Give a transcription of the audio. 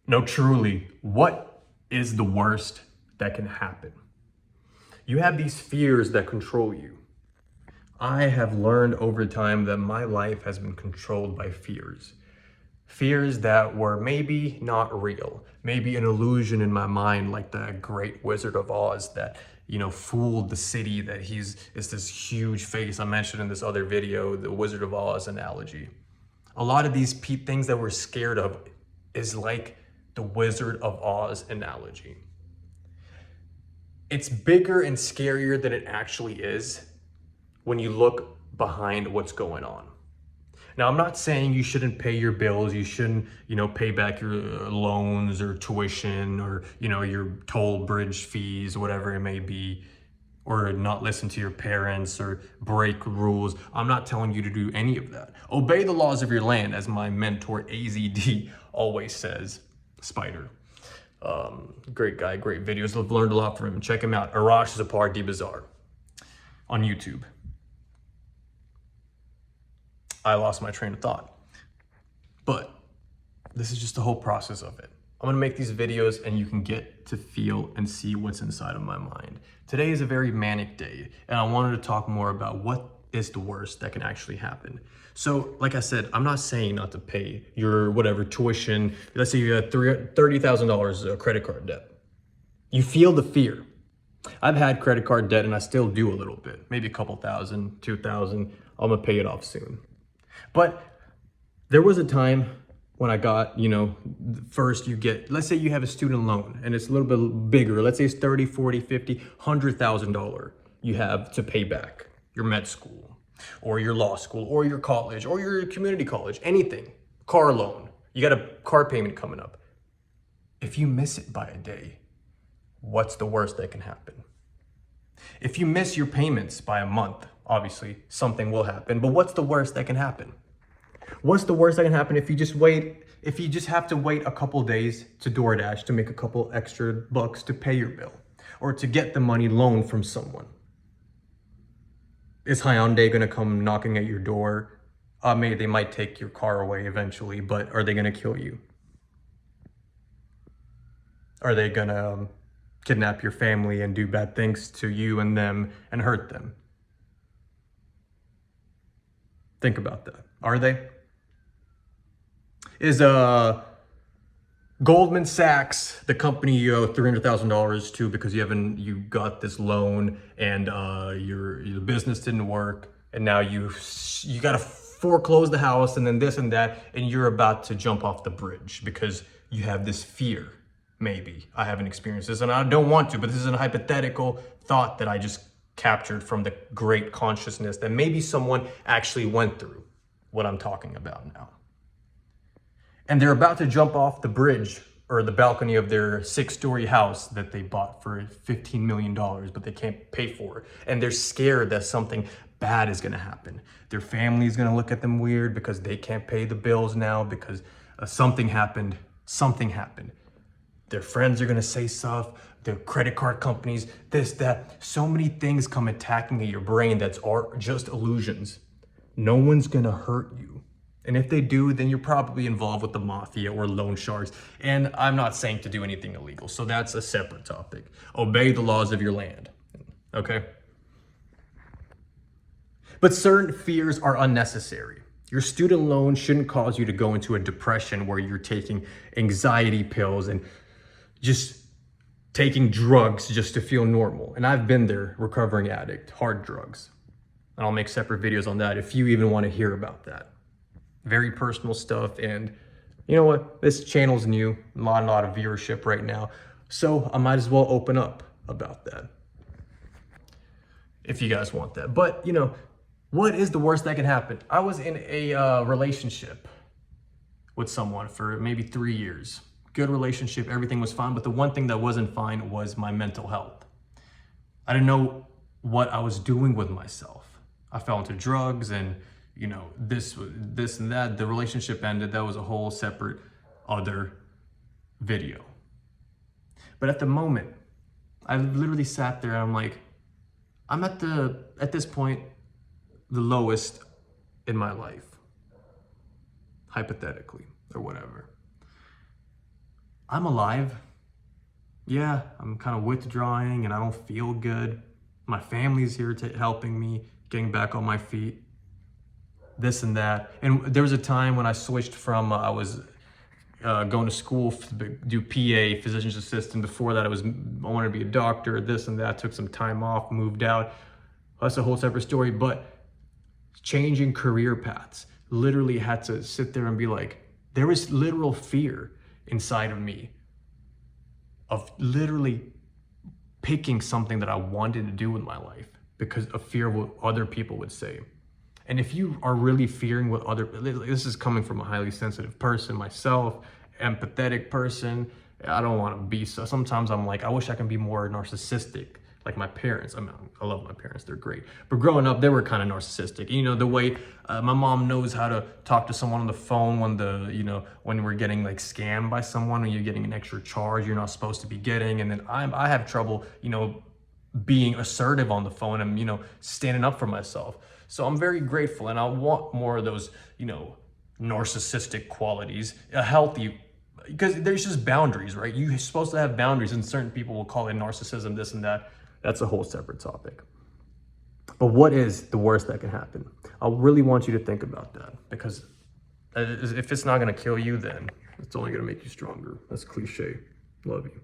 No, truly, what is the worst that can happen? You have these fears that control you. I have learned over time that my life has been controlled by fears. Fears that were maybe not real, maybe an illusion in my mind, like the great Wizard of Oz that, fooled the city that is this huge face I mentioned in this other video, the Wizard of Oz analogy. A lot of these things that we're scared of is like the Wizard of Oz analogy. It's bigger and scarier than it actually is when you look behind what's going on. Now, I'm not saying you shouldn't pay your bills, you shouldn't, pay back your loans or tuition or, your toll bridge fees, whatever it may be, or not listen to your parents or break rules. I'm not telling you to do any of that. Obey the laws of your land, as my mentor AZD always says. Spider. Great guy, great videos. I've learned a lot from him. Check him out. Arash Zapar Di Bazaar on YouTube. I lost my train of thought. But this is just the whole process of it. I'm gonna make these videos and you can get to feel and see what's inside of my mind. Today is a very manic day and I wanted to talk more about what is the worst that can actually happen. So like I said, I'm not saying not to pay your whatever tuition. Let's say you have $30,000 credit card debt. You feel the fear. I've had credit card debt and I still do a little bit, maybe a couple thousand, 2,000. I'm gonna pay it off soon. But there was a time when I got, first you get, let's say you have a student loan and it's a little bit bigger. Let's say it's 30, 40, 50, $100,000 you have to pay back your med school or your law school or your college or your community college, anything, car loan. You got a car payment coming up. If you miss it by a day, what's the worst that can happen? If you miss your payments by a month, obviously something will happen, but what's the worst that can happen? What's the worst that can happen if you just have to wait a couple days to DoorDash to make a couple extra bucks to pay your bill or to get the money loaned from someone? Is Hyundai gonna come knocking at your door? Maybe they might take your car away eventually, but are they gonna kill you? Are they gonna kidnap your family and do bad things to you and them and hurt them? Think about that. Are they? Is Goldman Sachs the company you owe $300,000 to because you got this loan and your business didn't work and now you got to foreclose the house and then this and that and you're about to jump off the bridge because you have this fear? Maybe. I haven't experienced this and I don't want to, but this is a hypothetical thought that I just captured from the great consciousness that maybe someone actually went through what I'm talking about now. And they're about to jump off the bridge or the balcony of their 6-story house that they bought for $15 million, but they can't pay for it. And they're scared that something bad is gonna happen. Their family is gonna look at them weird because they can't pay the bills now because something happened. Their friends are gonna say stuff, their credit card companies, this, that. So many things come attacking at your brain that's just illusions. No one's gonna hurt you. And if they do, then you're probably involved with the mafia or loan sharks. And I'm not saying to do anything illegal, so that's a separate topic. Obey the laws of your land, okay? But certain fears are unnecessary. Your student loan shouldn't cause you to go into a depression where you're taking anxiety pills and just taking drugs just to feel normal. And I've been there, recovering addict, hard drugs. And I'll make separate videos on that if you even want to hear about that. Very personal stuff, and you know what? This channel's new, a lot of viewership right now, so I might as well open up about that if you guys want that. But what is the worst that can happen? I was in a relationship with someone for maybe 3 years. Good relationship, everything was fine, but the one thing that wasn't fine was my mental health. I didn't know what I was doing with myself. I fell into drugs and this and that. The relationship ended. That was a whole separate other video. But at the moment, I literally sat there and I'm like, I'm at this point, the lowest in my life, hypothetically or whatever. I'm alive. Yeah, I'm kind of withdrawing and I don't feel good. My family's here helping me, getting back on my feet, this and that. And there was a time when I switched from, I was going to school to do PA, physician's assistant. Before that, I wanted to be a doctor, this and that. Took some time off, moved out. That's a whole separate story. But changing career paths, literally had to sit there and be like, there was literal fear inside of me of literally picking something that I wanted to do with my life because of fear of what other people would say. And if you are really fearing what this is coming from a highly sensitive person, myself, empathetic person, I don't want to be so. Sometimes I'm like, I wish I can be more narcissistic, like my parents. I mean, I love my parents, they're great. But growing up, they were kind of narcissistic. You know, the way my mom knows how to talk to someone on the phone when we're getting like scammed by someone, and you're getting an extra charge you're not supposed to be getting. And then I have trouble, being assertive on the phone and, standing up for myself. So I'm very grateful, and I want more of those, narcissistic qualities, a healthy, because there's just boundaries, right? You're supposed to have boundaries, and certain people will call it narcissism, this and that. That's a whole separate topic. But what is the worst that can happen? I really want you to think about that, because if it's not going to kill you, then it's only going to make you stronger. That's cliche. Love you.